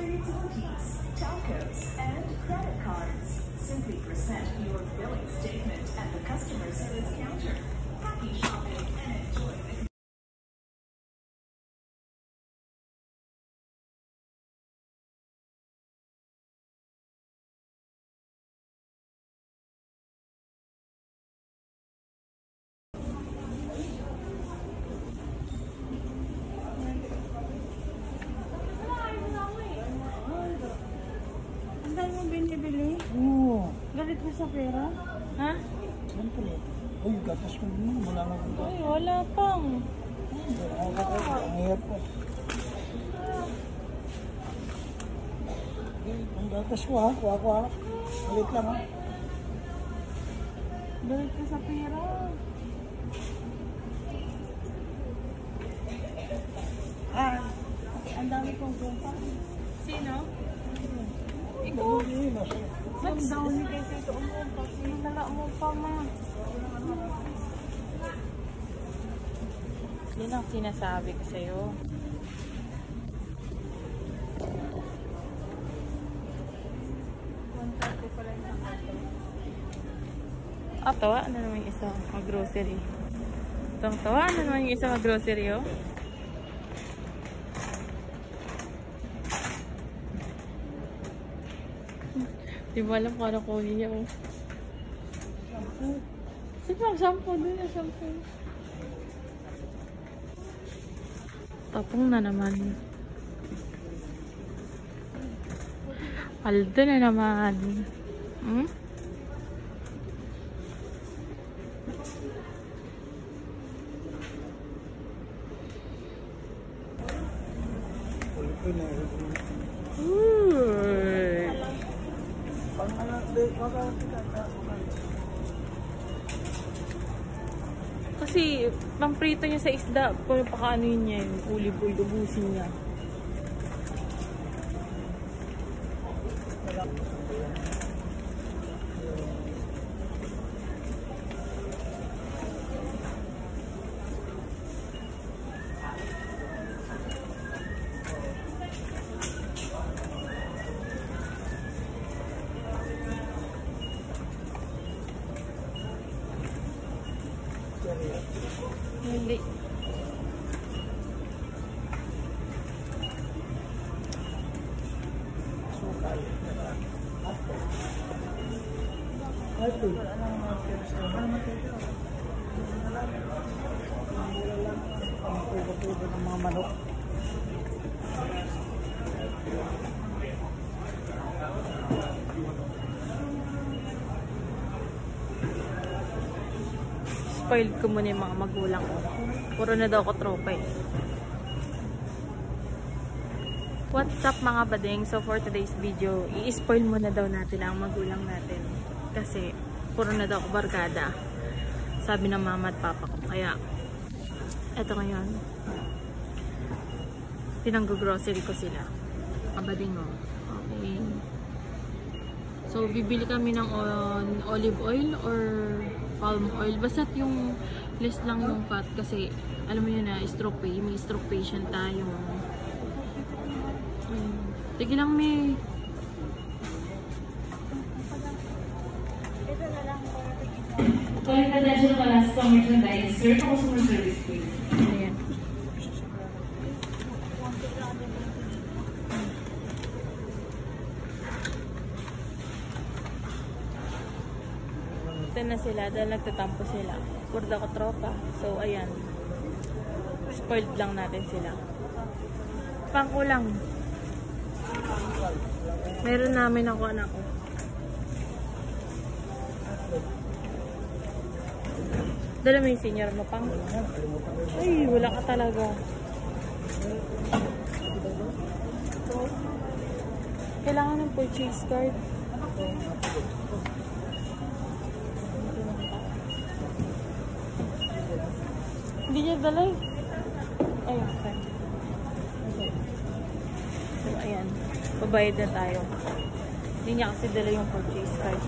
utilities, telcos, and credit cards. Simply present your billing statement at the customer service counter. Happy shopping and enjoy the binibili? Oo. Galit mo sa pera? Ha? Siyempre. Uy, gatas ko naman. Wala na ko. Ay, wala pang. Ang hirap po. Ang gatas ko ha. Kuha ko ha. Ulit lang ha. Galit ka sa pera. Ah, ang dami kong kumpa. Sino? Ikaw? Ang dami kay Tito umumpa. Sino nala umumpa ma? Yan ang sinasabi ko sa'yo. Tawa na naman yung isang mag-grocery. Tawa na naman yung isang mag-grocery, oh. Di ba alam kung ano kunin niya, oh. Shampoo. Sige, shampoo doon na shampoo. Tapong na naman. Paldo na naman. Hmm? Kasi pamprito niya sa isda, pakaano yun niya, yung ulib-ulib, ubusin niya. Hindi. Ng mga manok. Spoiled ko muna yung mga magulang ko. Puro na daw ko tropa eh. What's up mga bading? So for today's video, i-spoil muna daw natin ang magulang natin. Kasi puro na daw ko barkada. Sabi ng mama at papa ko. Kaya, eto ngayon. Pinanggo-grocery ko sila. Mga bading oh. Okay. So bibili kami ng olive oil or palm oil. Basta yung less lang yung fat kasi alam mo yun na stroke eh. May stroke patient tayo. Sige lang may. Collect attention to last merchandise. Sir, customer service please. Ayan. Ito na sila dahil nagtatampo sila. Purda ko tropa. So, ayan. Spoiled lang natin sila. Pangkulang. Meron namin ako anak ko. Dala mo yung senior mo pang. Ay, wala ka talaga. Kailangan ng purchase card. Hindi niya dala eh. Ayun, okay. So, ayan. Babayad na tayo. Hindi niya kasi dala yung purchase card.